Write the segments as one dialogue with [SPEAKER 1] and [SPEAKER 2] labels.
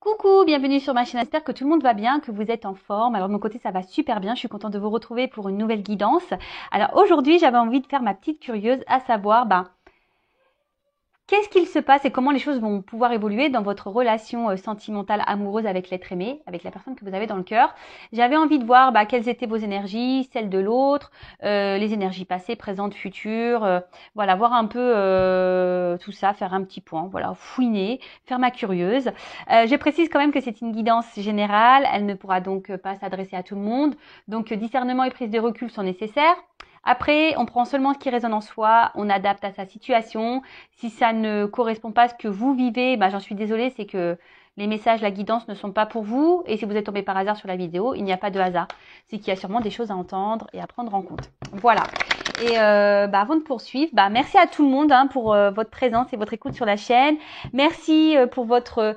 [SPEAKER 1] Coucou, bienvenue sur ma chaîne, j'espère que tout le monde va bien, que vous êtes en forme. Alors de mon côté ça va super bien, je suis contente de vous retrouver pour une nouvelle guidance. Alors aujourd'hui j'avais envie de faire ma petite curieuse, à savoir qu'est-ce qu'il se passe et comment les choses vont pouvoir évoluer dans votre relation sentimentale, amoureuse avec l'être aimé, avec la personne que vous avez dans le cœur. J'avais envie de voir quelles étaient vos énergies, celles de l'autre, les énergies passées, présentes, futures. Voilà, voir un peu tout ça, faire un petit point, voilà, fouiner, faire ma curieuse. Je précise quand même que c'est une guidance générale, elle ne pourra donc pas s'adresser à tout le monde. Donc discernement et prise de recul sont nécessaires. Après, on prend seulement ce qui résonne en soi, on adapte à sa situation. Si ça ne correspond pas à ce que vous vivez, j'en suis désolée, c'est que les messages, la guidance ne sont pas pour vous. Et si vous êtes tombé par hasard sur la vidéo, il n'y a pas de hasard. C'est qu'il y a sûrement des choses à entendre et à prendre en compte. Voilà. Et avant de poursuivre, merci à tout le monde pour votre présence et votre écoute sur la chaîne. Merci pour votre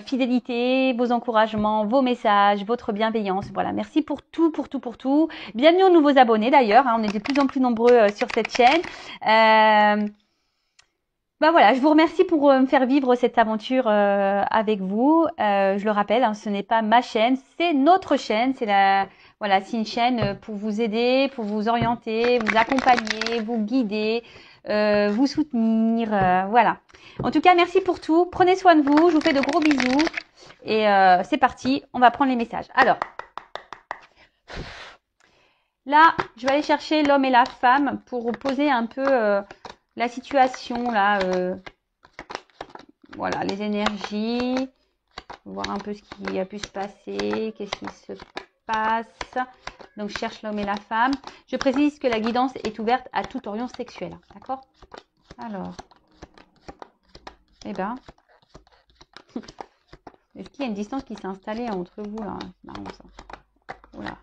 [SPEAKER 1] fidélité, vos encouragements, vos messages, votre bienveillance. Voilà, merci pour tout, pour tout, pour tout. Bienvenue aux nouveaux abonnés d'ailleurs, on est de plus en plus nombreux sur cette chaîne. Voilà, je vous remercie pour me faire vivre cette aventure avec vous. Je le rappelle, ce n'est pas ma chaîne, c'est notre chaîne. C'est une chaîne pour vous aider, pour vous orienter, vous accompagner, vous guider, vous soutenir. Voilà. En tout cas, merci pour tout. Prenez soin de vous. Je vous fais de gros bisous. Et c'est parti. On va prendre les messages. Alors, là, je vais aller chercher l'homme et la femme pour poser un peu la situation là. Voilà, les énergies. Voir un peu ce qui a pu se passer. Qu'est-ce qui se passe. Donc, je cherche l'homme et la femme. Je précise que la guidance est ouverte à toute orientation sexuelle. D'accord? Alors. Est-ce qu'il y a une distance qui s'est installée entre vous là? C'est marrant ça. Voilà.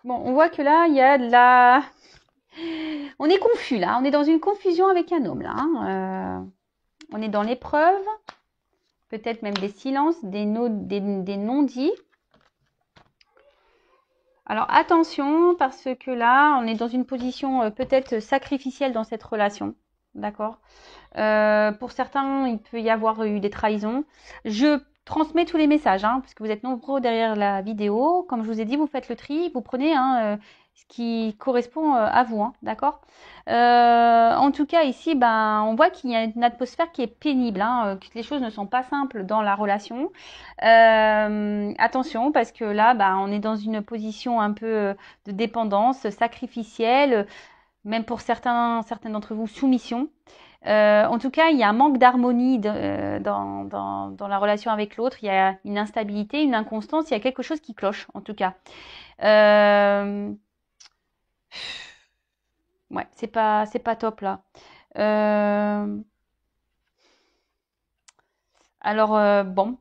[SPEAKER 1] Bon, on voit que là, il y a de la... On est confus là, on est dans une confusion avec un homme là. On est dans l'épreuve, peut-être même des silences, des non-dits. Alors attention, parce que là, on est dans une position peut-être sacrificielle dans cette relation. D'accord? Pour certains, il peut y avoir eu des trahisons. Je transmets tous les messages, parce que vous êtes nombreux derrière la vidéo. Comme je vous ai dit, vous faites le tri, vous prenez ce qui correspond à vous, d'accord? En tout cas, ici, on voit qu'il y a une atmosphère qui est pénible, que les choses ne sont pas simples dans la relation. Attention, parce que là, on est dans une position un peu de dépendance sacrificielle, même pour certains d'entre vous, soumission. En tout cas, il y a un manque d'harmonie dans la relation avec l'autre. Il y a une instabilité, une inconstance. Il y a quelque chose qui cloche, en tout cas. Ouais, c'est pas top là. Alors bon,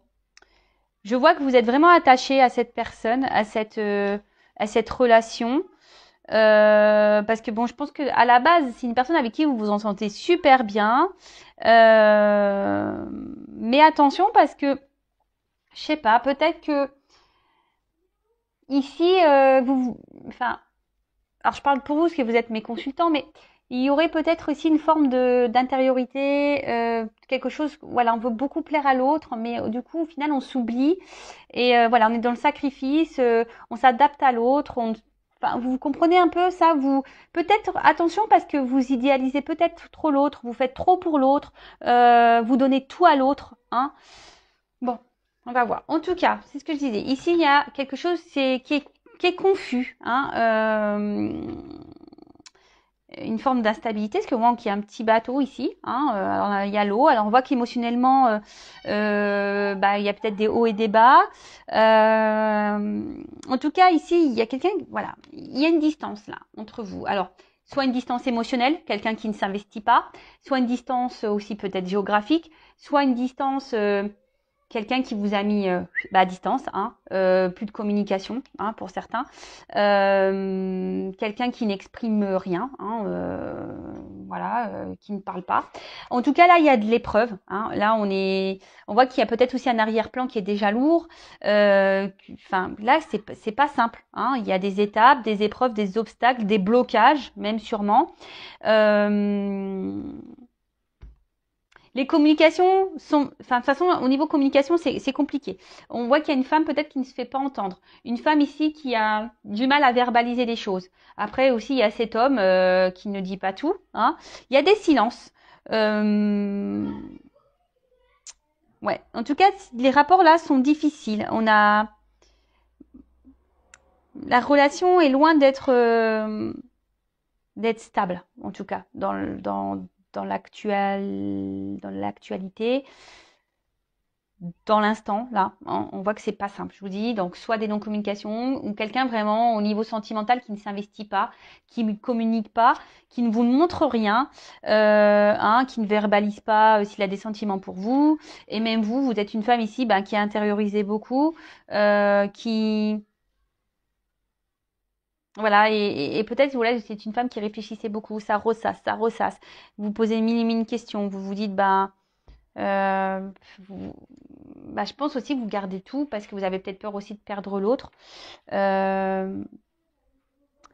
[SPEAKER 1] je vois que vous êtes vraiment attaché à cette personne, à cette relation. Parce que je pense que à la base, c'est une personne avec qui vous vous en sentez super bien. Mais attention parce que, je sais pas, peut-être que ici, alors je parle pour vous parce que vous êtes mes consultants, mais il y aurait peut-être aussi une forme d'intériorité, quelque chose, voilà, on veut beaucoup plaire à l'autre, mais du coup, au final, on s'oublie. Et voilà, on est dans le sacrifice, on s'adapte à l'autre, vous comprenez un peu ça, peut-être attention parce que vous idéalisez peut-être trop l'autre, vous faites trop pour l'autre, vous donnez tout à l'autre, Bon, on va voir. En tout cas, c'est ce que je disais. Ici, il y a quelque chose qui est confus, une forme d'instabilité, parce que on voit qu'il y a un petit bateau ici, alors il y a l'eau, alors on voit qu'émotionnellement il y a peut-être des hauts et des bas. En tout cas ici il y a quelqu'un, voilà, il y a une distance là entre vous. Alors soit une distance émotionnelle, quelqu'un qui ne s'investit pas, soit une distance aussi peut-être géographique, soit une distance quelqu'un qui vous a mis à distance, plus de communication, pour certains. Quelqu'un qui n'exprime rien, qui ne parle pas. En tout cas, là, il y a de l'épreuve. Là, on voit qu'il y a peut-être aussi un arrière-plan qui est déjà lourd. Là, c'est pas simple. Il y a des étapes, des épreuves, des obstacles, des blocages, même sûrement. Les communications sont, enfin, de toute façon, au niveau communication, c'est compliqué. On voit qu'il y a une femme peut-être qui ne se fait pas entendre. Une femme ici qui a du mal à verbaliser les choses. Après aussi, il y a cet homme qui ne dit pas tout. Hein. Il y a des silences. Euh, ouais. En tout cas, les rapports là sont difficiles. La relation est loin d'être stable, en tout cas, dans l'actualité. Dans l'instant, là, on voit que c'est pas simple, je vous dis. Donc, soit des non-communications ou quelqu'un vraiment au niveau sentimental qui ne s'investit pas, qui ne communique pas, qui ne vous montre rien, qui ne verbalise pas s'il a des sentiments pour vous. Et même vous, vous êtes une femme ici qui a intériorisé beaucoup, qui... Voilà, et peut-être voilà, c'est une femme qui réfléchissait beaucoup, ça ressasse, ça ressasse. Vous posez mille et mille questions, vous vous dites, euh, vous- je pense aussi que vous gardez tout parce que vous avez peut-être peur aussi de perdre l'autre. Euh,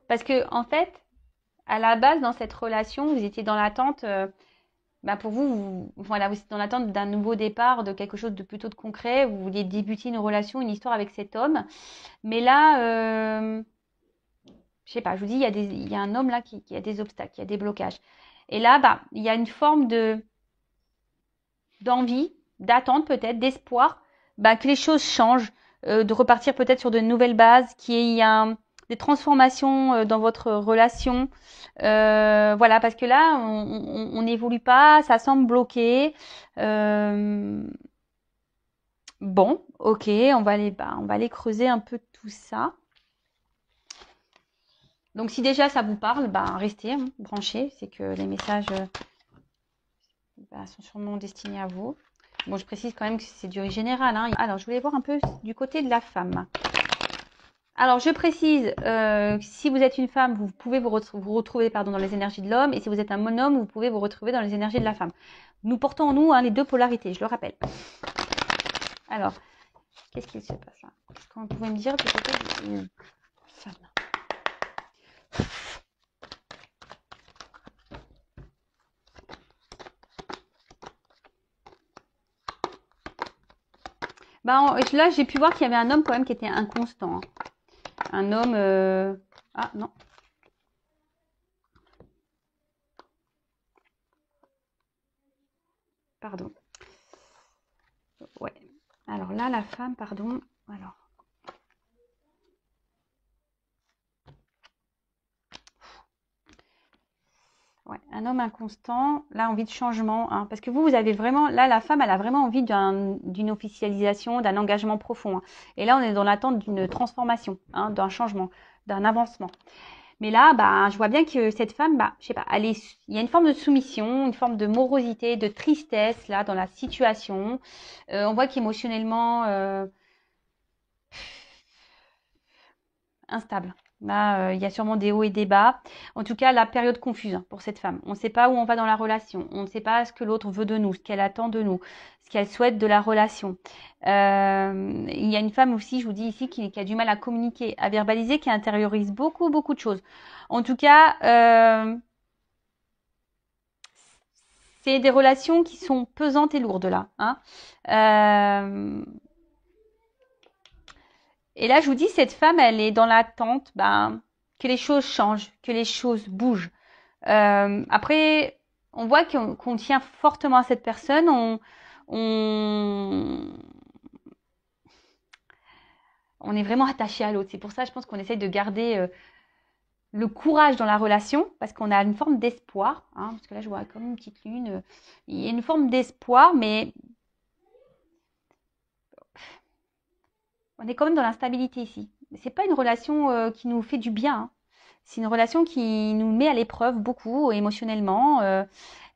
[SPEAKER 1] parce que en fait, à la base, dans cette relation, vous étiez dans l'attente. Pour vous, voilà, vous étiez dans l'attente d'un nouveau départ, de quelque chose de plutôt de concret. Vous vouliez débuter une relation, une histoire avec cet homme. Mais là, je sais pas. Je vous dis, il y a un homme là qui a des obstacles, qui a des blocages. Et là, il y a une forme d'envie, d'attente peut-être, d'espoir, que les choses changent, de repartir peut-être sur de nouvelles bases, qu'il y ait des transformations dans votre relation. Voilà, parce que là, on n'évolue pas, ça semble bloqué. Euh, bon, ok, on va aller creuser un peu tout ça. Donc si déjà ça vous parle, restez branchez, c'est que les messages sont sûrement destinés à vous. Bon, je précise quand même que c'est du général. Hein. Alors, je voulais voir un peu du côté de la femme. Alors, je précise, si vous êtes une femme, vous pouvez vous retrouver dans les énergies de l'homme. Et si vous êtes un homme, vous pouvez vous retrouver dans les énergies de la femme. Nous portons en nous les deux polarités, je le rappelle. Alors, qu'est-ce qu'il se passe là? Est-ce que vous pouvez me dire du côté d'une femme? Là, j'ai pu voir qu'il y avait un homme quand même qui était inconstant. Hein. Un homme... Ah, non. Pardon. Ouais. Alors là, la femme, pardon. Alors. Ouais, un homme inconstant, là, envie de changement. Hein, parce que vous avez vraiment, là, la femme, elle a vraiment envie d'une officialisation, d'un engagement profond. Hein. Et là, on est dans l'attente d'une transformation, d'un changement, d'un avancement. Mais là, je vois bien que cette femme, je sais pas, il y a une forme de soumission, une forme de morosité, de tristesse, là, dans la situation. On voit qu'émotionnellement, instable. Là, il y a sûrement des hauts et des bas. En tout cas, la période confuse pour cette femme. On ne sait pas où on va dans la relation. On ne sait pas ce que l'autre veut de nous, ce qu'elle attend de nous, ce qu'elle souhaite de la relation. Il y a une femme aussi, je vous dis ici, qui a du mal à communiquer, à verbaliser, qui intériorise beaucoup, beaucoup de choses. En tout cas, c'est des relations qui sont pesantes et lourdes là. Hein. Et là, je vous dis, cette femme, elle est dans l'attente que les choses changent, que les choses bougent. Après, on voit qu'on tient fortement à cette personne. On, on est vraiment attaché à l'autre. C'est pour ça, je pense qu'on essaye de garder le courage dans la relation parce qu'on a une forme d'espoir. Hein, parce que là, je vois comme une petite lune. Il y a une forme d'espoir, mais on est quand même dans l'instabilité ici. C'est pas une relation qui nous fait du bien. Hein. C'est une relation qui nous met à l'épreuve beaucoup émotionnellement.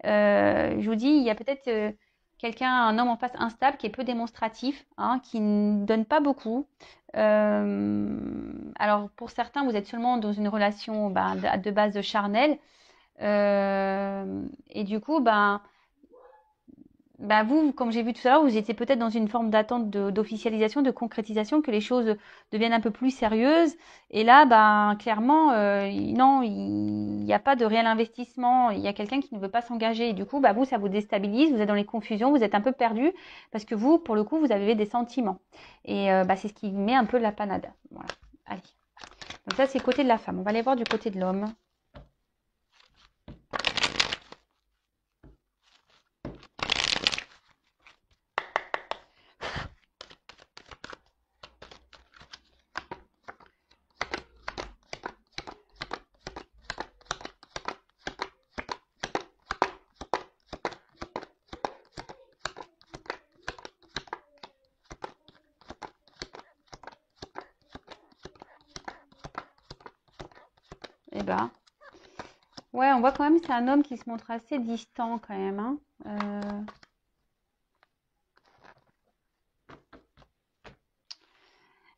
[SPEAKER 1] Je vous dis, il y a peut-être quelqu'un, un homme en face instable qui est peu démonstratif, qui ne donne pas beaucoup. Alors pour certains, vous êtes seulement dans une relation de base charnelle. Et du coup, bah vous, comme j'ai vu tout à l'heure, vous étiez peut-être dans une forme d'attente d'officialisation, de concrétisation, que les choses deviennent un peu plus sérieuses. Et là, bah clairement, non, il n'y a pas de réel investissement. Il y a quelqu'un qui ne veut pas s'engager. Et du coup, bah vous, ça vous déstabilise. Vous êtes dans les confusions, vous êtes un peu perdu parce que vous, pour le coup, vous avez des sentiments. Et bah c'est ce qui met un peu la panade. Voilà. Allez. Donc ça, c'est côté de la femme. On va aller voir du côté de l'homme. Eh ben, ouais, on voit quand même c'est un homme qui se montre assez distant quand même. Hein.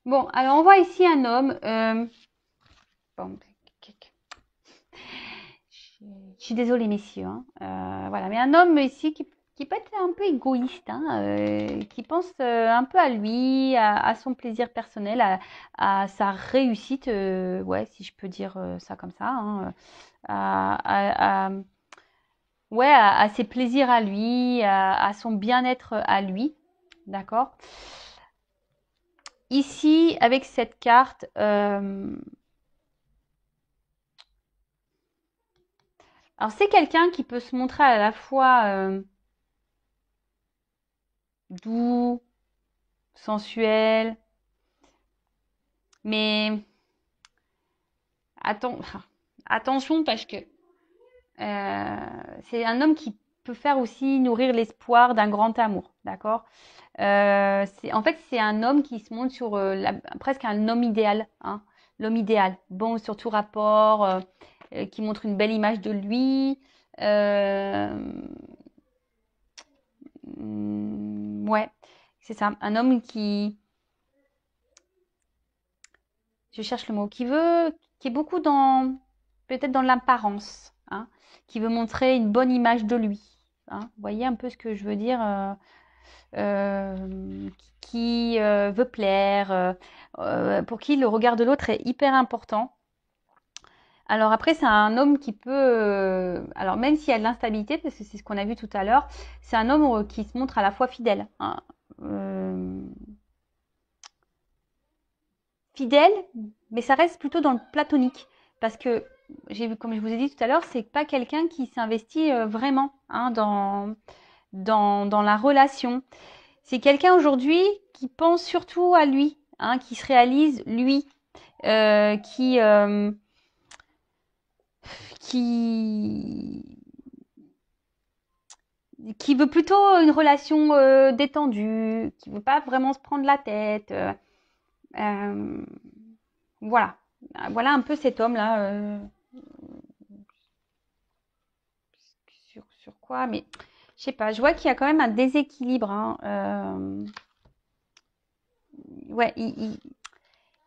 [SPEAKER 1] Bon, alors on voit ici un homme. Bon, je suis désolée messieurs. Hein. Voilà, mais un homme ici qui peut être un peu égoïste, hein, qui pense un peu à lui, à son plaisir personnel, à sa réussite, ouais, si je peux dire ça comme ça, hein, ouais, à ses plaisirs à lui, à son bien-être à lui, d'accord. Ici, avec cette carte, alors c'est quelqu'un qui peut se montrer à la fois doux, sensuel, mais attention parce que c'est un homme qui peut faire aussi nourrir l'espoir d'un grand amour, d'accord. En fait, c'est un homme qui se montre sur presque un homme idéal, hein, l'homme idéal, bon sur tout rapport, qui montre une belle image de lui. Ouais, c'est ça, un homme qui, je cherche le mot, qui est beaucoup dans, peut-être dans l'apparence, hein, qui veut montrer une bonne image de lui. Hein. Vous voyez un peu ce que je veux dire, qui veut plaire, pour qui le regard de l'autre est hyper important. Alors après, c'est un homme qui peut, alors même s'il y a de l'instabilité, parce que c'est ce qu'on a vu tout à l'heure, c'est un homme qui se montre à la fois fidèle. Hein. Fidèle, mais ça reste plutôt dans le platonique. Parce que, j'ai vu, comme je vous ai dit tout à l'heure, c'est pas quelqu'un qui s'investit vraiment hein, dans la relation. C'est quelqu'un aujourd'hui qui pense surtout à lui, hein, qui se réalise lui, qui qui veut plutôt une relation détendue, qui veut pas vraiment se prendre la tête. Euh, voilà, voilà un peu cet homme-là. Sur quoi, mais je sais pas. Je vois qu'il y a quand même un déséquilibre. Hein, ouais, il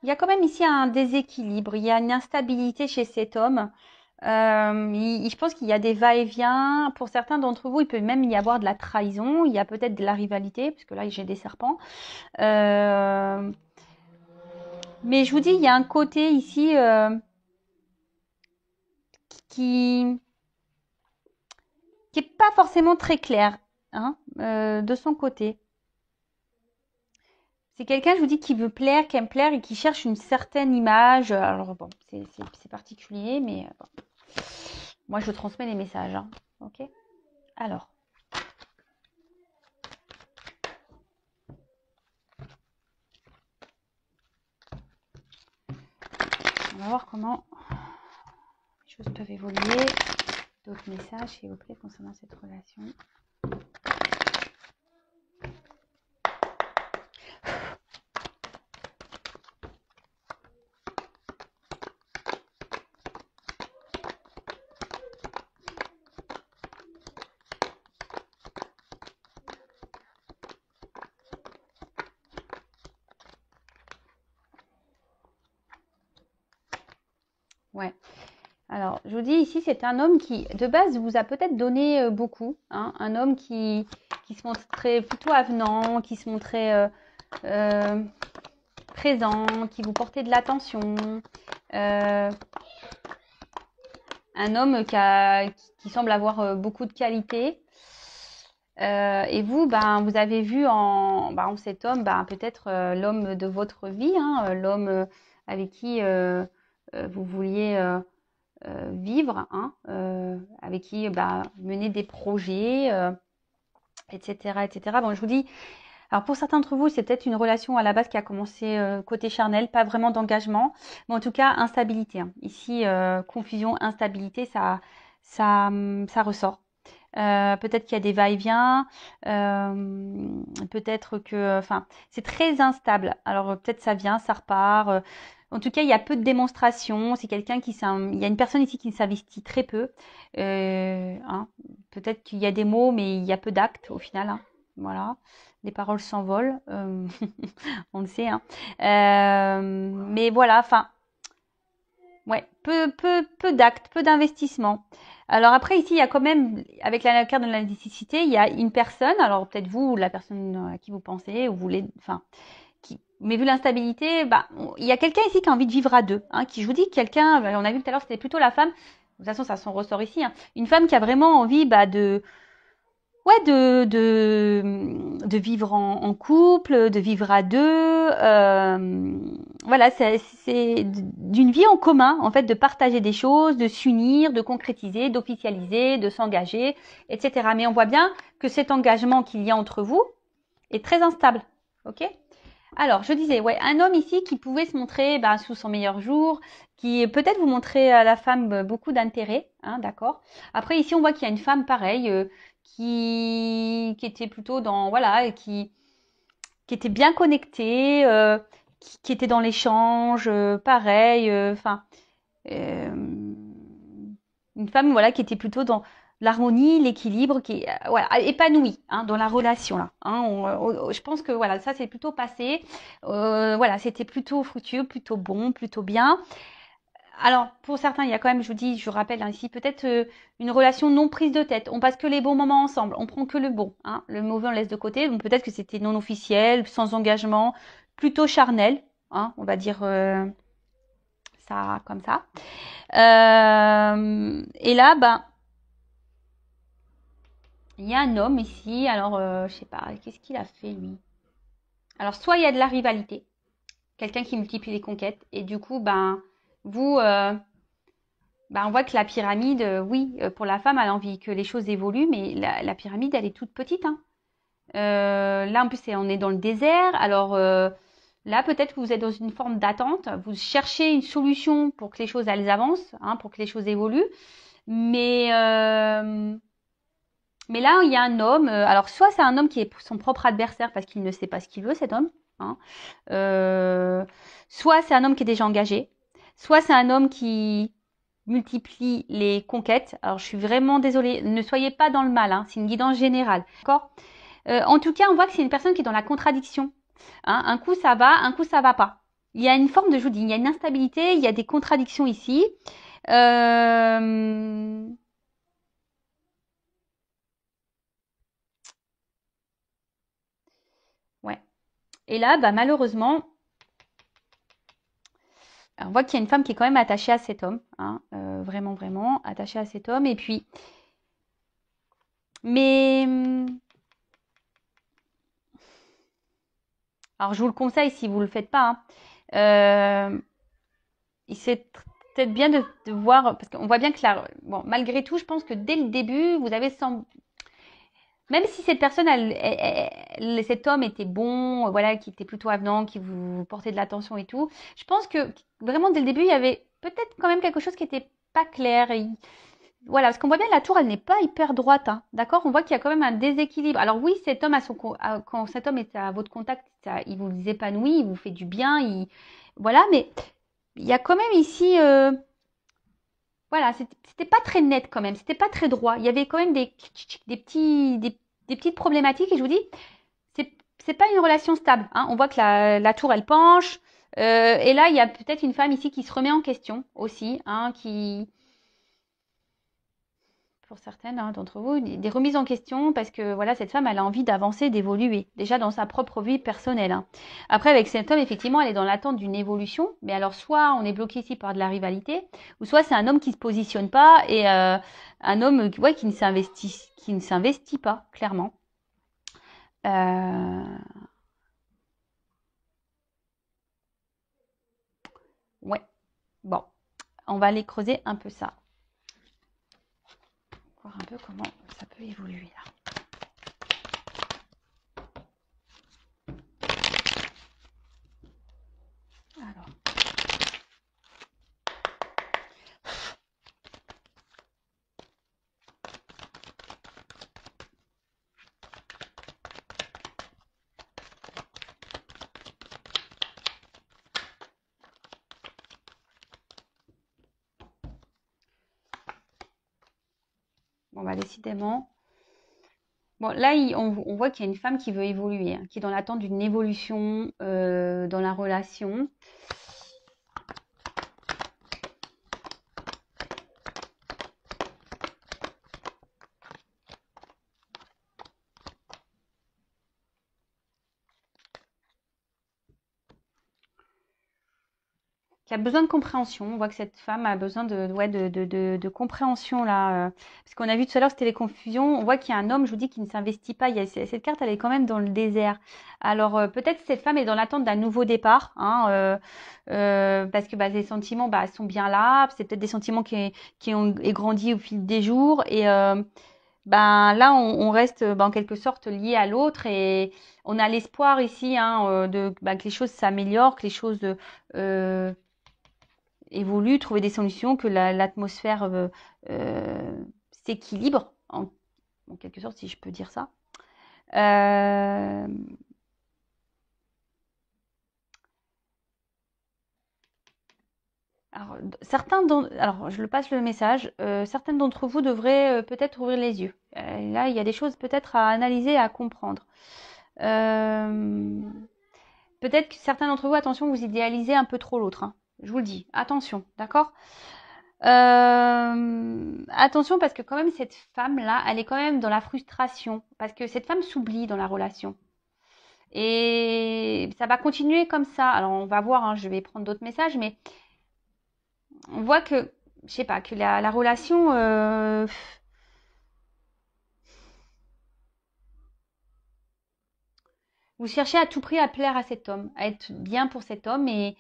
[SPEAKER 1] y a quand même ici un déséquilibre. Il y a une instabilité chez cet homme. Je pense qu'il y a des va-et-vient. Pour certains d'entre vous, il peut même y avoir de la trahison. Il y a peut-être de la rivalité, puisque là, j'ai des serpents. Mais je vous dis, il y a un côté ici qui qui est pas forcément très clair hein, de son côté. C'est quelqu'un, je vous dis, qui veut plaire, qui aime plaire et qui cherche une certaine image. Alors bon, c'est particulier, mais bon. Moi je transmets les messages. Hein. Ok. Alors. On va voir comment les choses peuvent évoluer. D'autres messages, s'il vous plaît, concernant cette relation. Ouais. Alors, je vous dis ici, c'est un homme qui, de base, vous a peut-être donné beaucoup. Hein, un homme qui qui se montrait plutôt avenant, qui se montrait présent, qui vous portait de l'attention. Un homme qui semble avoir beaucoup de qualités. Et vous, vous avez vu en cet homme, peut-être l'homme de votre vie, hein, l'homme avec qui vous vouliez vivre, hein, avec qui mener des projets, etc., etc. Bon, je vous dis, alors pour certains d'entre vous, c'est peut-être une relation à la base qui a commencé côté charnel, pas vraiment d'engagement, mais en tout cas instabilité. Hein. Ici, confusion, instabilité, ça ressort. Peut-être qu'il y a des va-et-vient, peut-être que, enfin, c'est très instable. Alors peut-être ça vient, ça repart. En tout cas, il y a peu de démonstrations. C'est quelqu'un il y a une personne ici qui s'investit très peu. Hein. Peut-être qu'il y a des mots, mais il y a peu d'actes au final. Hein. Voilà, les paroles s'envolent, on le sait. Hein. Mais voilà, enfin, ouais, peu d'actes, peu d'investissement. Alors après, ici, il y a quand même, avec la carte de la nécessité, il y a une personne, alors peut-être vous, ou la personne à qui vous pensez, ou vous voulez, enfin, mais vu l'instabilité, il y a quelqu'un ici qui a envie de vivre à deux, hein, qui, je vous dis, quelqu'un, on a vu tout à l'heure, c'était plutôt la femme, de toute façon, ça s'en ressort ici, hein, une femme qui a vraiment envie, de vivre en couple, de vivre à deux. Voilà, c'est d'une vie en commun, en fait, de partager des choses, de s'unir, de concrétiser, d'officialiser, de s'engager, etc. Mais on voit bien que cet engagement qu'il y a entre vous est très instable. Ok ? Alors, je disais, ouais, un homme ici qui pouvait se montrer sous son meilleur jour, qui peut-être vous montrer à la femme beaucoup d'intérêt, hein, d'accord. Après, ici, on voit qu'il y a une femme pareille qui était plutôt dans, voilà, qui était bien connectée, qui était dans l'échange, pareil, enfin, une femme, voilà, qui était plutôt dans l'harmonie, l'équilibre, qui est voilà, épanouie hein, dans la relation là. Hein, je pense que voilà, ça c'est plutôt passé. Voilà, c'était plutôt fructueux, plutôt bon, plutôt bien. Alors pour certains, il y a quand même, je vous dis, je vous rappelle ici, peut-être une relation non prise de tête. On passe que les bons moments ensemble, on prend que le bon. Hein, le mauvais on laisse de côté. Donc peut-être que c'était non officiel, sans engagement, plutôt charnel. Hein, on va dire ça comme ça. Et là, il y a un homme ici, alors je sais pas, qu'est-ce qu'il a fait lui? Alors soit il y a de la rivalité, quelqu'un qui multiplie les conquêtes, et du coup, vous, on voit que la pyramide, oui, pour la femme, elle a envie que les choses évoluent, mais la pyramide, elle est toute petite. Hein. Là, en plus, on est dans le désert, alors là, peut-être que vous êtes dans une forme d'attente, vous cherchez une solution pour que les choses, elles avancent, hein, pour que les choses évoluent, mais là, il y a un homme. Alors, soit c'est un homme qui est son propre adversaire parce qu'il ne sait pas ce qu'il veut, cet homme. Hein. Soit c'est un homme qui est déjà engagé. Soit c'est un homme qui multiplie les conquêtes. Alors, je suis vraiment désolée. Ne soyez pas dans le mal. Hein. C'est une guidance générale. D'accord. En tout cas, on voit que c'est une personne qui est dans la contradiction. Hein. Un coup, ça va. Un coup, ça va pas. Il y a une forme de, je vous dis, il y a une instabilité. Il y a des contradictions ici. Ouais. Et là, malheureusement, on voit qu'il y a une femme qui est quand même attachée à cet homme, hein, vraiment, vraiment attachée à cet homme. Et puis, mais, alors je vous le conseille si vous le faites pas. Hein, c'est peut-être bien de voir, parce qu'on voit bien que bon, malgré tout, je pense que dès le début, vous avez même si cette personne, cet homme était bon, voilà, qui était plutôt avenant, qui vous portait de l'attention et tout, je pense que vraiment dès le début, il y avait peut-être quand même quelque chose qui était pas clair. Voilà, parce qu'on voit bien la tour, elle n'est pas hyper droite, hein, d'accord. On voit qu'il y a quand même un déséquilibre. Alors oui, cet homme quand cet homme est à votre contact, il vous épanouit, il vous fait du bien, voilà, mais il y a quand même ici, voilà, c'était pas très net quand même, c'était pas très droit. Il y avait quand même des petites problématiques et je vous dis, c'est pas une relation stable. Hein. On voit que la tour, elle penche. Et là, il y a peut-être une femme ici qui se remet en question aussi, hein, pour certaines d'entre vous, des remises en question parce que voilà, cette femme, elle a envie d'avancer, d'évoluer, déjà dans sa propre vie personnelle. Après, avec cet homme, effectivement, elle est dans l'attente d'une évolution, mais alors soit on est bloqué ici par de la rivalité, ou soit c'est un homme qui se positionne pas et un homme ouais, qui ne s'investit pas, clairement. Ouais, bon, on va aller creuser un peu ça. Voir un peu comment ça peut évoluer là. Alors. Bon, bah décidément. Bon, là, on voit qu'il y a une femme qui veut évoluer, qui est dans l'attente d'une évolution dans la relation. Qui a besoin de compréhension. On voit que cette femme a besoin de compréhension là. Parce qu'on a vu tout à l'heure, c'était les confusions. On voit qu'il y a un homme, je vous dis, qui ne s'investit pas. Cette carte, elle est quand même dans le désert. Alors peut-être que cette femme est dans l'attente d'un nouveau départ. Parce que les sentiments sont bien là. C'est peut-être des sentiments qui ont grandi au fil des jours. Et là, on reste en quelque sorte lié à l'autre. Et on a l'espoir ici que les choses s'améliorent, que les choses évolue, trouver des solutions, que l'atmosphère s'équilibre, en quelque sorte, si je peux dire ça. Alors, je le passe le message. Certaines d'entre vous devraient peut-être ouvrir les yeux. Là, il y a des choses peut-être à analyser, à comprendre. Peut-être que certains d'entre vous, attention, vous idéalisez un peu trop l'autre. Je vous le dis, attention, d'accord? Attention parce que quand même cette femme-là, elle est quand même dans la frustration. Parce que cette femme s'oublie dans la relation. Et ça va continuer comme ça. Alors on va voir, je vais prendre d'autres messages, mais on voit que, je sais pas, que la relation... vous cherchez à tout prix à plaire à cet homme, à être bien pour cet homme. Et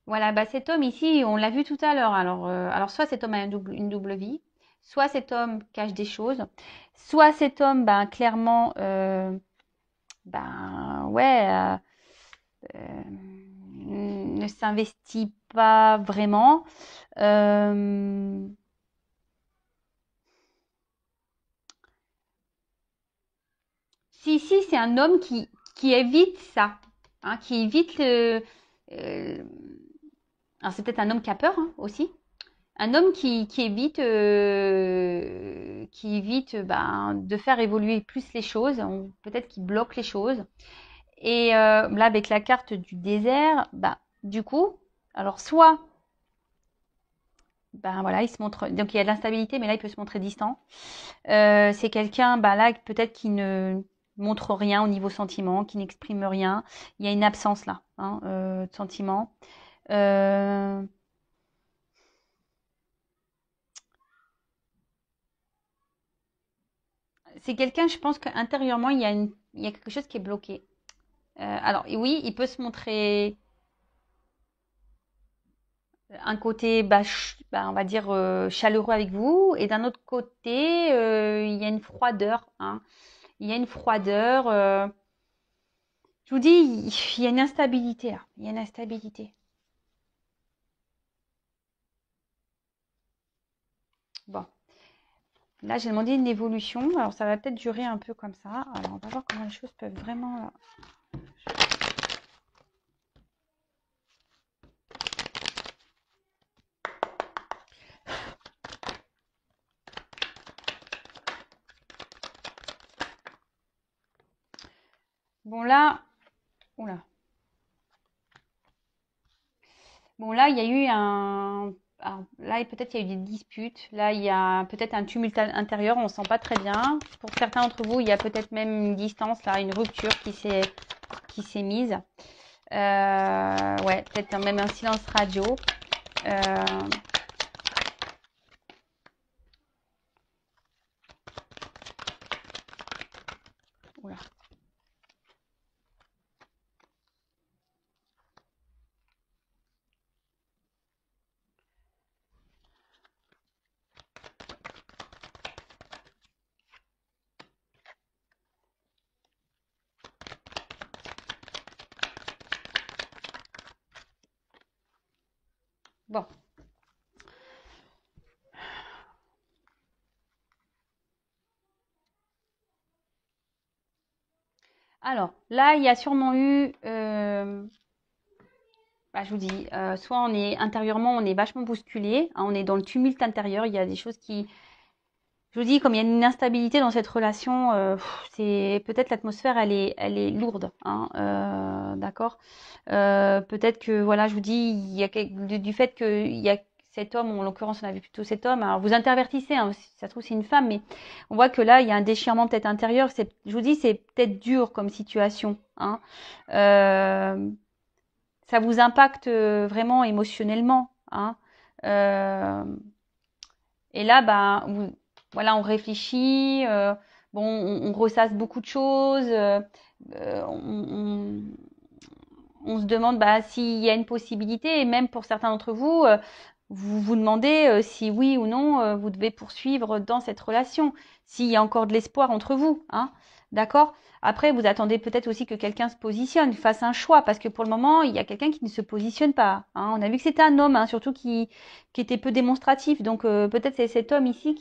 [SPEAKER 1] voilà, cet homme ici, on l'a vu tout à l'heure. Alors soit cet homme a une double vie, soit cet homme cache des choses, soit cet homme, clairement, ne s'investit pas vraiment. Si c'est un homme qui évite ça, qui évite alors c'est peut-être un homme qui a peur aussi. Un homme qui évite, de faire évoluer plus les choses, peut-être qu'il bloque les choses. Et là, avec la carte du désert, du coup, alors soit, il se montre, donc il y a de l'instabilité, mais là, il peut se montrer distant. C'est quelqu'un, là, peut-être qui ne montre rien au niveau sentiment, qui n'exprime rien. Il y a une absence là, de sentiment. C'est quelqu'un, je pense qu'intérieurement, il y a quelque chose qui est bloqué. Alors oui, il peut se montrer un côté, on va dire, chaleureux avec vous, et d'un autre côté, il y a une froideur. Il y a une froideur. Je vous dis, il y a une instabilité là. Il y a une instabilité. Bon. Là, j'ai demandé une évolution. Alors, ça va peut-être durer un peu comme ça. Alors, on va voir comment les choses peuvent vraiment... Bon, là... Oula. Bon, là, il y a eu un alors, là, peut-être il y a eu des disputes. Là, il y a peut-être un tumulte intérieur. On ne sent pas très bien. Pour certains d'entre vous, il y a peut-être même une distance, là, une rupture qui s'est mise. Ouais, peut-être même un silence radio. Euh, oula. Bon. Alors, là, il y a sûrement eu, bah, je vous dis, soit on est intérieurement, on est vachement bousculé, hein, on est dans le tumulte intérieur, il y a des choses qui, je vous dis, comme il y a une instabilité dans cette relation, c'est peut-être l'atmosphère, elle est lourde, hein, d'accord. Peut-être que, voilà, je vous dis, il y a du fait qu'il y a cet homme, en l'occurrence, on avait plutôt cet homme. Alors, vous intervertissez, hein, si ça se trouve c'est une femme, mais on voit que là, il y a un déchirement peut-être intérieur. Je vous dis, c'est peut-être dur comme situation, hein. Euh, Ça vous impacte vraiment émotionnellement, hein. Euh, et là, ben, voilà, on réfléchit, bon, on ressasse beaucoup de choses, on se demande bah, s'il y a une possibilité, et même pour certains d'entre vous, vous vous demandez si oui ou non vous devez poursuivre dans cette relation, s'il y a encore de l'espoir entre vous, hein, d'accord? Après, vous attendez peut-être aussi que quelqu'un se positionne, fasse un choix, parce que pour le moment, il y a quelqu'un qui ne se positionne pas, hein. On a vu que c'était un homme, hein, surtout qui était peu démonstratif. Donc peut-être c'est cet homme ici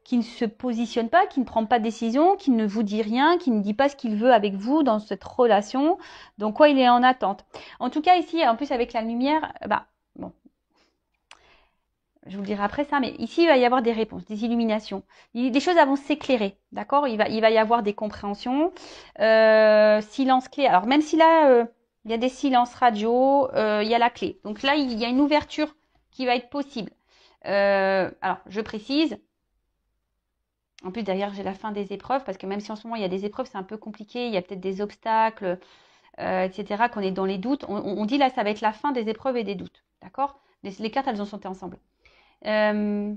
[SPEAKER 1] qui ne se positionne pas, qui ne prend pas de décision, qui ne vous dit rien, qui ne dit pas ce qu'il veut avec vous dans cette relation. Donc quoi, il est en attente. En tout cas ici, en plus avec la lumière, bah bon, je vous le dirai après ça, mais ici il va y avoir des réponses, des illuminations. Des choses vont s'éclairer, d'accord? Il va y avoir des compréhensions. Silence clé. Alors même si là il y a des silences radio, il y a la clé. Donc là il y a une ouverture qui va être possible. Alors je précise. En plus derrière j'ai la fin des épreuves parce que même si en ce moment il y a des épreuves, c'est un peu compliqué. Il y a peut-être des obstacles. Etc., qu'on est dans les doutes. On dit là, ça va être la fin des épreuves et des doutes. D'accord? Les cartes, elles ont sauté ensemble. Euh,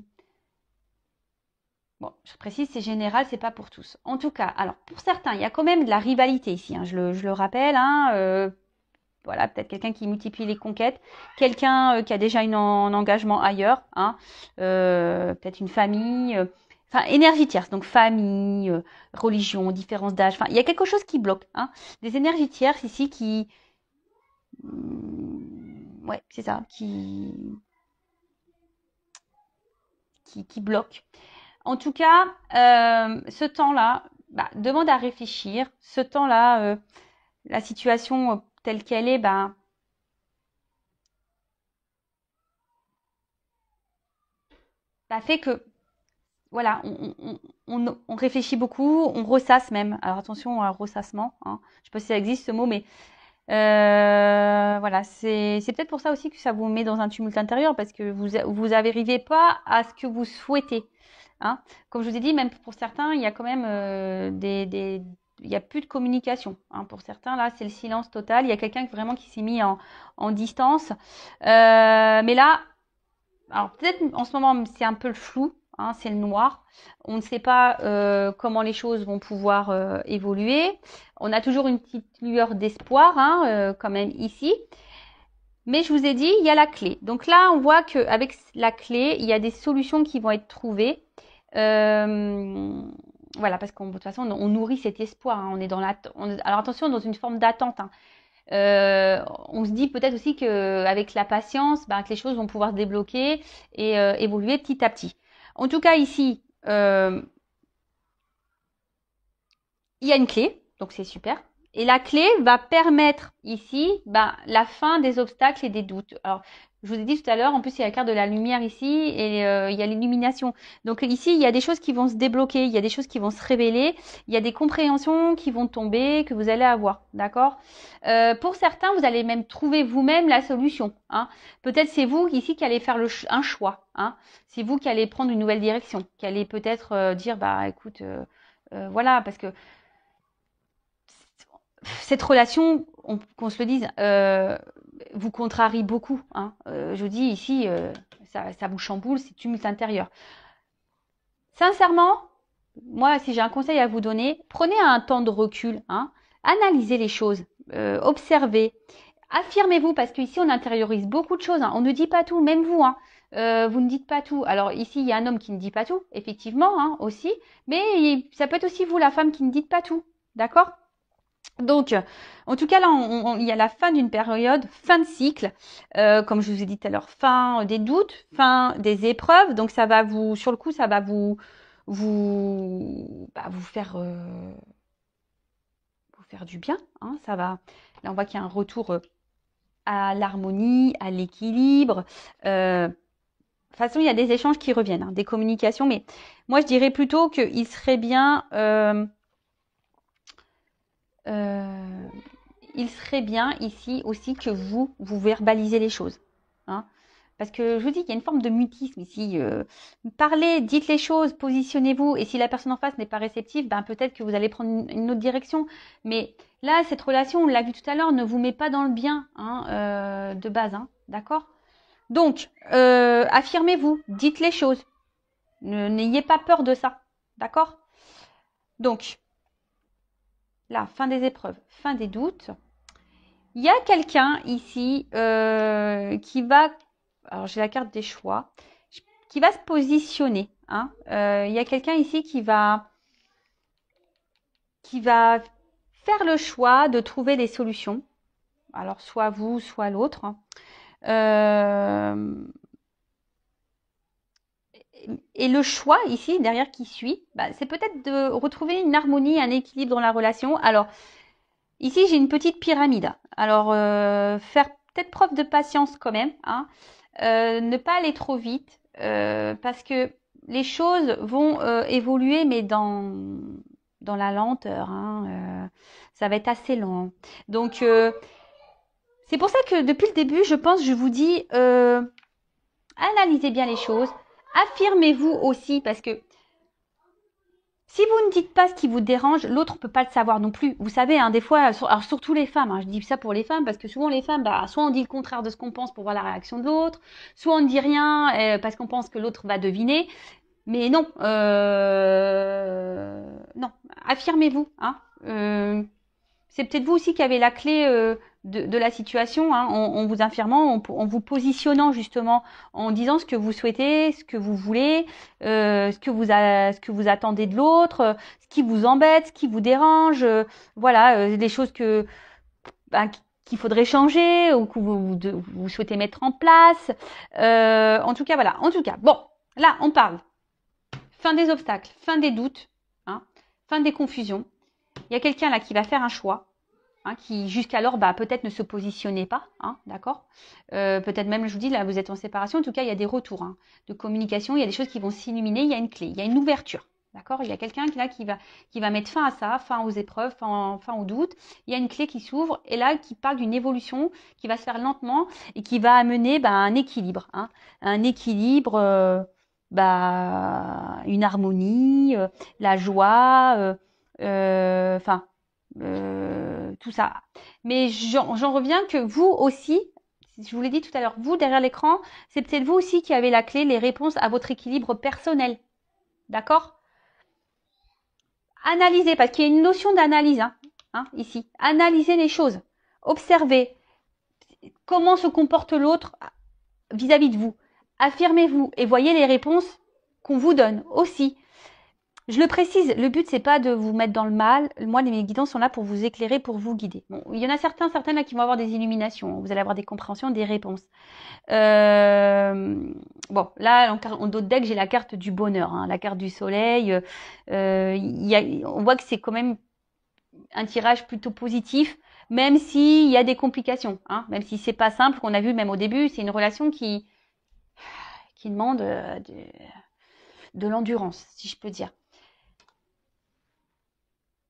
[SPEAKER 1] bon, je précise, c'est général, c'est pas pour tous. En tout cas, alors pour certains, il y a quand même de la rivalité ici, hein, je le rappelle. Hein, voilà, peut-être quelqu'un qui multiplie les conquêtes, quelqu'un qui a déjà un engagement ailleurs, hein, peut-être une famille. Enfin, énergie tierce, donc famille, religion, différence d'âge. Enfin, il y a quelque chose qui bloque. Hein, des énergies tierces ici ouais, c'est ça, qui bloque. En tout cas, ce temps-là, bah, demande à réfléchir. Ce temps-là, la situation telle qu'elle est, bah, ça fait que, voilà, on réfléchit beaucoup, on ressasse même. Alors attention à ressassement, hein. Je sais pas si ça existe ce mot, mais voilà, c'est peut-être pour ça aussi que ça vous met dans un tumulte intérieur parce que vous n'arrivez pas à ce que vous souhaitez, hein. Comme je vous ai dit, même pour certains, il y a quand même il y a plus de communication, hein. Pour certains, là, c'est le silence total. Il y a quelqu'un vraiment qui s'est mis en distance. Mais là, alors peut-être en ce moment, c'est un peu le flou, hein, c'est le noir. On ne sait pas comment les choses vont pouvoir évoluer. On a toujours une petite lueur d'espoir, hein, quand même ici. Mais je vous ai dit, il y a la clé. Donc là, on voit qu'avec la clé, il y a des solutions qui vont être trouvées. Voilà, parce qu'en de toute façon, on nourrit cet espoir, hein. On est dans alors attention, dans une forme d'attente, hein. On se dit peut-être aussi qu'avec la patience, ben, que les choses vont pouvoir se débloquer et évoluer petit à petit. En tout cas, ici, il y a une clé, donc c'est super. Et la clé va permettre ici ben, la fin des obstacles et des doutes. Alors, Je vous ai dit tout à l'heure, en plus, il y a la carte de la lumière ici et il y a l'illumination. Donc ici, il y a des choses qui vont se débloquer, il y a des choses qui vont se révéler, il y a des compréhensions qui vont tomber, que vous allez avoir, d'accord? Pour certains, vous allez même trouver vous-même la solution, hein. Peut-être c'est vous ici qui allez faire un choix, hein. C'est vous qui allez prendre une nouvelle direction, qui allez peut-être dire, bah écoute, voilà, parce que cette relation, qu'on se le dise, vous contrarie beaucoup, hein. Je vous dis ici, ça vous chamboule, c'est tumulte intérieur. Sincèrement, moi, si j'ai un conseil à vous donner, prenez un temps de recul, hein. Analysez les choses, observez, affirmez-vous, parce qu'ici, on intériorise beaucoup de choses, hein. On ne dit pas tout, même vous, hein. Vous ne dites pas tout. Alors ici, il y a un homme qui ne dit pas tout, effectivement, hein, aussi, mais ça peut être aussi vous, la femme, qui ne dites pas tout, d'accord? Donc, en tout cas, là, il y a la fin d'une période, fin de cycle, comme je vous ai dit tout à l'heure, fin des doutes, fin des épreuves. Donc, ça va vous, sur le coup, ça va vous faire du bien, hein. Ça va. Là, on voit qu'il y a un retour à l'harmonie, à l'équilibre. De toute façon, il y a des échanges qui reviennent, hein, des communications. Mais moi, je dirais plutôt qu'il serait bien. Il serait bien ici aussi que vous verbalisez les choses, hein. Parce que je vous dis qu'il y a une forme de mutisme ici. Parlez, dites les choses, positionnez-vous. Et si la personne en face n'est pas réceptive, ben peut-être que vous allez prendre une autre direction. Mais là, cette relation, on l'a vu tout à l'heure, ne vous met pas dans le bien, hein, de base, hein, d'accord? Donc, affirmez-vous, dites les choses. N'ayez pas peur de ça, d'accord? Donc, là, fin des épreuves, fin des doutes. Il y a quelqu'un ici qui va, alors j'ai la carte des choix, qui va se positionner, hein. Il y a quelqu'un ici qui va faire le choix de trouver des solutions. Alors soit vous, soit l'autre, hein. Et le choix ici, derrière qui suit, bah, c'est peut-être de retrouver une harmonie, un équilibre dans la relation. Alors, ici, j'ai une petite pyramide. Alors, faire peut-être preuve de patience quand même, hein. Ne pas aller trop vite, parce que les choses vont évoluer, mais dans la lenteur, hein. Ça va être assez lent. Donc, c'est pour ça que depuis le début, je pense, je vous dis, analysez bien les choses. Affirmez-vous aussi, parce que si vous ne dites pas ce qui vous dérange, l'autre ne peut pas le savoir non plus. Vous savez, hein, des fois, alors surtout les femmes, hein, je dis ça pour les femmes, parce que souvent les femmes, bah, soit on dit le contraire de ce qu'on pense pour voir la réaction de l'autre, soit on ne dit rien parce qu'on pense que l'autre va deviner. Mais non, non, affirmez-vous, hein. C'est peut-être vous aussi qui avez la clé de la situation, hein, en vous affirmant, en vous positionnant justement, en disant ce que vous souhaitez, ce que vous voulez, ce que vous attendez de l'autre, ce qui vous embête, ce qui vous dérange, voilà, les choses qu'il faudrait changer ou que vous souhaitez mettre en place. En tout cas, voilà. En tout cas, bon, là, on parle fin des obstacles, fin des doutes, hein, fin des confusions. Il y a quelqu'un là qui va faire un choix, hein, qui jusqu'alors peut-être ne se positionnait pas, hein, d'accord, peut-être même, je vous dis, là vous êtes en séparation, en tout cas il y a des retours, hein, de communication, il y a des choses qui vont s'illuminer, il y a une clé, il y a une ouverture, d'accord, il y a quelqu'un là qui va mettre fin à ça, fin aux épreuves, fin aux doutes, il y a une clé qui s'ouvre et là qui parle d'une évolution qui va se faire lentement et qui va amener un équilibre, hein, un équilibre, une harmonie, la joie, enfin, tout ça. Mais j'en reviens que vous aussi, je vous l'ai dit tout à l'heure, vous derrière l'écran, c'est peut-être vous aussi qui avez la clé, les réponses à votre équilibre personnel. D'accord? Analysez, parce qu'il y a une notion d'analyse, hein, ici. Analysez les choses. Observez comment se comporte l'autre vis-à-vis de vous. Affirmez-vous et voyez les réponses qu'on vous donne aussi. Je le précise, le but c'est pas de vous mettre dans le mal. Moi, mes guidants sont là pour vous éclairer, pour vous guider. Bon, il y en a certaines là qui vont avoir des illuminations. Vous allez avoir des compréhensions, des réponses. Bon, là, en d'autres decks, j'ai la carte du bonheur, hein, la carte du soleil. On voit que c'est quand même un tirage plutôt positif. Même s'il y a des complications, hein, même si c'est pas simple, qu'on a vu même au début, c'est une relation qui demande de l'endurance, si je peux dire.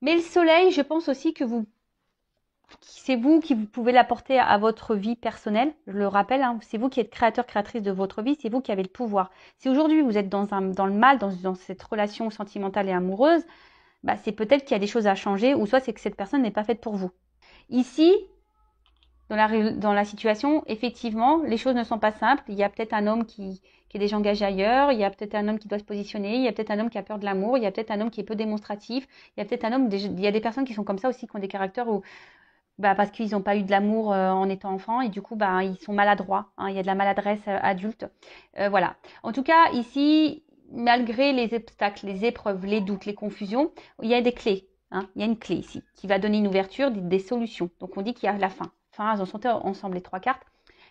[SPEAKER 1] Mais le soleil, je pense aussi que c'est vous qui vous pouvez l'apporter à votre vie personnelle. Je le rappelle, hein, c'est vous qui êtes créateur, créatrice de votre vie, c'est vous qui avez le pouvoir. Si aujourd'hui vous êtes dans le mal, dans cette relation sentimentale et amoureuse, bah, c'est peut-être qu'il y a des choses à changer, ou soit c'est que cette personne n'est pas faite pour vous. Ici, dans la situation, effectivement, les choses ne sont pas simples. Il y a peut-être un homme qui est déjà engagé ailleurs, il y a peut-être un homme qui doit se positionner, il y a peut-être un homme qui a peur de l'amour, il y a peut-être un homme qui est peu démonstratif, il y a peut-être un homme, il y a des personnes qui sont comme ça aussi, qui ont des caractères où, bah, parce qu'ils n'ont pas eu de l'amour en étant enfant, et du coup, bah, ils sont maladroits, hein, il y a de la maladresse adulte. Voilà. En tout cas, ici, malgré les obstacles, les épreuves, les doutes, les confusions, il y a des clés. Hein. Il y a une clé ici qui va donner une ouverture, des solutions. Donc on dit qu'il y a la fin. Fin, elles ont sauté ensemble les trois cartes.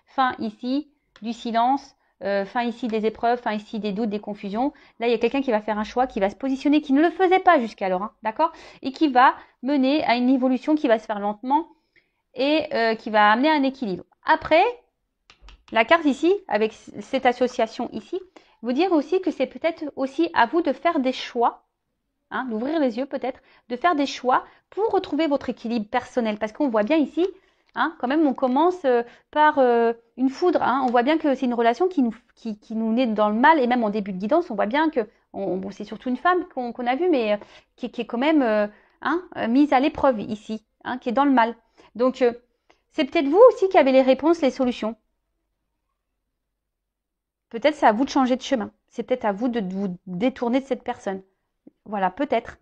[SPEAKER 1] Fin ici, du silence. Fin ici des épreuves, fin ici des doutes, des confusions. Là, il y a quelqu'un qui va faire un choix, qui va se positionner, qui ne le faisait pas jusqu'alors, hein, d'accord? Et qui va mener à une évolution qui va se faire lentement et qui va amener à un équilibre. Après, la carte ici, avec cette association ici, vous dire aussi que c'est peut-être aussi à vous de faire des choix, hein, d'ouvrir les yeux peut-être, de faire des choix pour retrouver votre équilibre personnel. Parce qu'on voit bien ici, hein, quand même, on commence par une foudre. Hein, on voit bien que c'est une relation qui nous naît dans le mal. Et même en début de guidance, on voit bien que bon, c'est surtout une femme qu'on a vue, mais qui est quand même mise à l'épreuve ici, hein, qui est dans le mal. Donc, c'est peut-être vous aussi qui avez les réponses, les solutions. Peut-être c'est à vous de changer de chemin. C'est peut-être à vous de vous détourner de cette personne. Voilà, peut-être.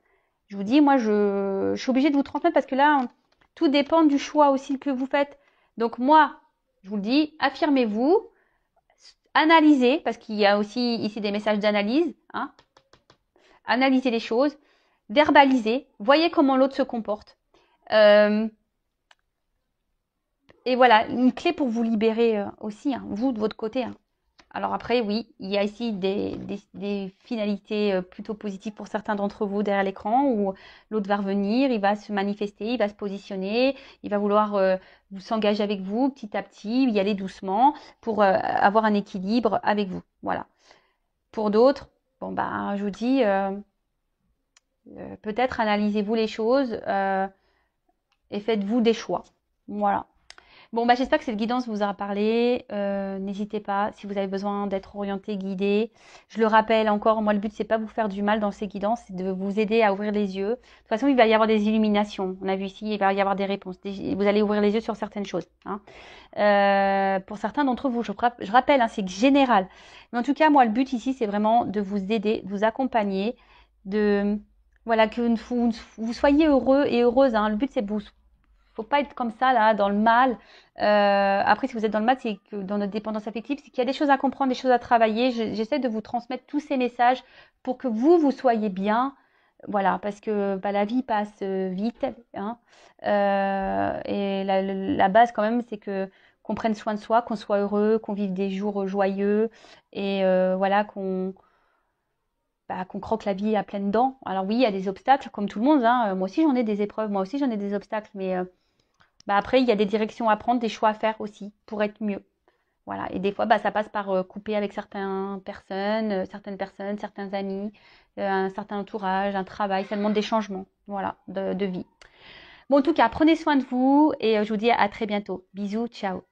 [SPEAKER 1] Je vous dis, moi, je suis obligée de vous transmettre parce que là, tout dépend du choix aussi que vous faites. Donc moi, je vous le dis, affirmez-vous, analysez, parce qu'il y a aussi ici des messages d'analyse. Hein. Analysez les choses, verbalisez, voyez comment l'autre se comporte. Et voilà, une clé pour vous libérer aussi, hein, vous de votre côté. Hein. Alors après, oui, il y a ici des finalités plutôt positives pour certains d'entre vous derrière l'écran où l'autre va revenir, il va se manifester, il va se positionner, il va vouloir vous s'engager avec vous petit à petit, y aller doucement pour avoir un équilibre avec vous. Voilà. Pour d'autres, bon bah, je vous dis, peut-être analysez-vous les choses et faites-vous des choix. Voilà. Bon, bah, j'espère que cette guidance vous aura parlé. N'hésitez pas si vous avez besoin d'être orienté, guidé. Je le rappelle encore, moi le but c'est pas vous faire du mal dans ces guidances, c'est de vous aider à ouvrir les yeux. De toute façon, il va y avoir des illuminations. On a vu ici, il va y avoir des réponses. Vous allez ouvrir les yeux sur certaines choses. Hein. Pour certains d'entre vous, je rappelle, hein, c'est général. Mais en tout cas, moi le but ici c'est vraiment de vous aider, de vous accompagner, de voilà que vous soyez heureux et heureuse. Hein. Le but c'est de vous faut pas être comme ça là dans le mal. Après, si vous êtes dans le mal, c'est que dans notre dépendance affective, c'est qu'il y a des choses à comprendre, des choses à travailler. J'essaie de vous transmettre tous ces messages pour que vous soyez bien. Voilà, parce que bah, la vie passe vite. Hein. Et la base quand même, c'est que qu'on prenne soin de soi, qu'on soit heureux, qu'on vive des jours joyeux et voilà qu'on croque la vie à pleines dents. Alors oui, il y a des obstacles, comme tout le monde. Hein. Moi aussi, j'en ai des épreuves, moi aussi, j'en ai des obstacles, mais bah après, il y a des directions à prendre, des choix à faire aussi pour être mieux. Voilà. Et des fois, bah, ça passe par couper avec certaines personnes, certains amis, un certain entourage, un travail. Ça demande des changements, voilà, de vie. Bon, en tout cas, prenez soin de vous et je vous dis à très bientôt. Bisous, ciao.